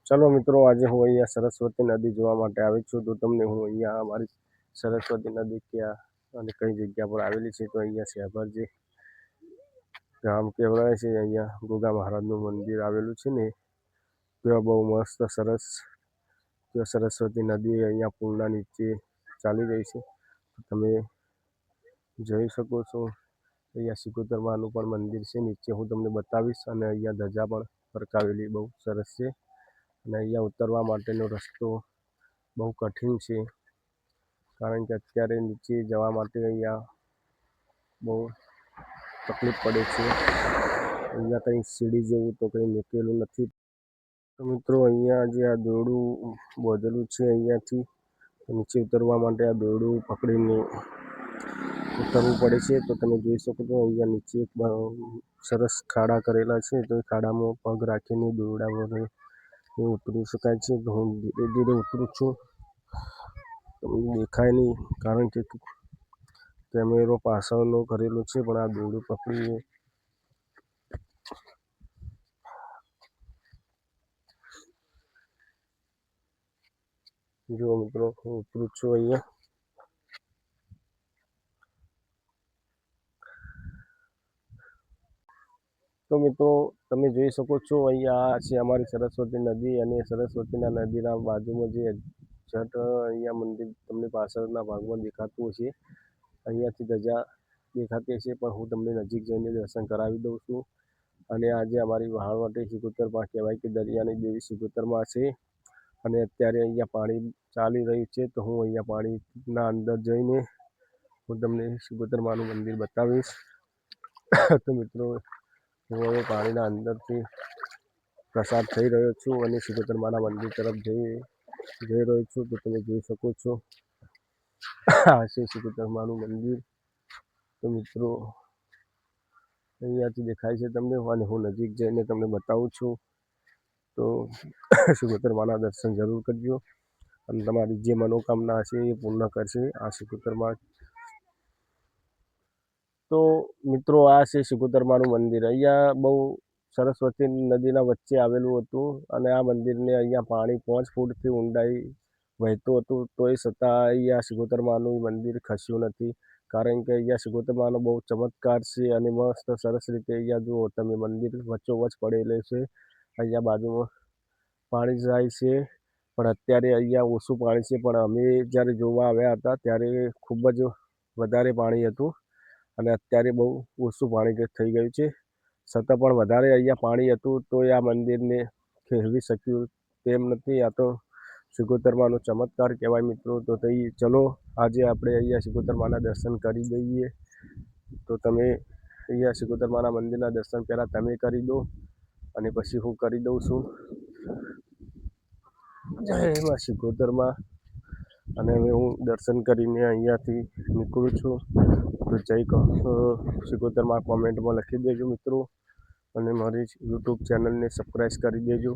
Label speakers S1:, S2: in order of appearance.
S1: ચલો મિત્રો, આજે હું અહીંયા સરસ્વતી નદી જોવા માટે આવી છું. તો તમને હું અહીંયા અમારી સરસ્વતી નદી ક્યાં અને કઈ જગ્યા પર આવેલી છે તો અહીંયા શેભર જે ગામ કહેવાય છે, અહીંયા ગોગા મહારાજનું મંદિર આવેલું છે ને, ત્યાં બહુ મસ્ત સરસ ત્યાં સરસ્વતી નદી અહીંયા પુલના નીચે ચાલી રહી છે. તમે જોઈ શકો છો. અહીંયા સિકોતર માનું પણ મંદિર છે, નીચે હું તમને બતાવીશ. અને અહીંયા ધજા પણ ફરકાવેલી બહુ સરસ છે. અને અહીંયા ઉતરવા માટેનો રસ્તો બહુ કઠિન છે, કારણ કે અત્યારે નીચે જવા માટે અહીંયા બહુ તકલીફ પડે છે. અહીંયા કંઈ સીડી જેવું તો કંઈ મૂકેલું નથી. તો મિત્રો, અહીંયા જે આ દોરડું બાંધેલું છે, અહીંયાથી નીચે ઉતરવા માટે આ દોરડું પકડીને ઉતરવું પડે છે. તો તમે જોઈ શકો છો, અહીંયા નીચે એક સરસ ખાડા કરેલા છે. તો એ ખાડામાં પગ રાખીને દોરડા વડે ઉતરી શકાય છે. તો હું ધીરે ધીરે ઉતરું છું. તમને દેખાય નહીં, કારણ કે કેમેરો પાછળનો કરેલો છે, પણ આ દોરડું પકડીને જો મિત્રો, હું ઉતરું છું અહીંયા. તો મિત્રો, તમે જોઈ શકો છો, અહીંયા આ છે અમારી સરસ્વતી નદી. અને સરસ્વતીના નદીના બાજુમાં જે છત અહીંયા મંદિર તમને પાછળના ભાગમાં દેખાતું હશે, અહીંયાથી ધજા દેખાતી હશે, પણ હું તમને નજીક જઈને દર્શન કરાવી દઉં છું. અને આજે અમારી વહાણવટી સિકોતરમાં કહેવાય કે દરિયાની દેવી સિકોતરમાં છે. અને અત્યારે અહીંયા પાણી ચાલી રહ્યું છે. તો હું અહીંયા પાણીના અંદર જઈને હું તમને સિકોતરમાનું મંદિર બતાવીશ. તો મિત્રો, હું હવે પાણીના અંદરથી પસાર થઈ રહ્યો છું અને સિકોતરમાના મંદિર તરફ જઈ રહ્યો છું. તો તમે જોઈ શકો છો, આ છે સિકોતરમાનું મંદિર. તો મિત્રો, અહીંયાથી દેખાય છે તમને, અને હું નજીક જઈને તમને બતાવું છું. તો સિકોતરમાના દર્શન જરૂર કરજો, અને તમારી જે મનોકામના હશે એ પૂર્ણ કરશે આ સિકોતરમાં. તો મિત્રો, આ છે સિકોતરમાનું મંદિર. અહીંયા બહુ સરસ્વતી નદીના વચ્ચે આવેલું હતું. અને આ મંદિરને અહીંયા પાણી 5 ફૂટથી ઊંડાઈ વહેતું હતું. તોય છતાં અહીંયા સિકોતરમાનું મંદિર ખસ્યું નથી, કારણ કે અહીંયા સિકોતરમાનો બહુ ચમત્કાર છે. અને મસ્ત સરસ રીતે અહીંયા જુઓ તમે, મંદિર વચ્ચોવચ્ચ પડેલું છે. અહીંયા બાજુમાં પાણી જાય છે, પણ અત્યારે અહીંયા ઓછું પાણી છે. પણ અમે જ્યારે જોવા આવ્યા હતા ત્યારે ખૂબ જ વધારે પાણી હતું, અને અત્યારે બહુ ઓછું પાણી થઈ ગયું છે. છતાં પણ વધારે અહીંયા પાણી હતું તો આ મંદિરને ખેલવી શક્યું તેમ નથી. આ તો સિકોતરમાનો ચમત્કાર કહેવાય મિત્રો. તો ચલો, આજે આપણે અહીંયા સિકોતરમાના દર્શન કરી દઈએ. તો તમે અહીંયા સિકોતરમાના મંદિરના દર્શન પહેલાં તમે કરી દો, અને પછી હું કરી દઉં છું. જય મા સિકોતરમાં. અને હવે હું દર્શન કરીને અહીંયાથી નીકળું છું. તો જય સિકોતરમાં કોમેન્ટમાં લખી દેજો મિત્રો, અને મારી યુટ્યુબ ચેનલને સબસ્ક્રાઈબ કરી દેજો.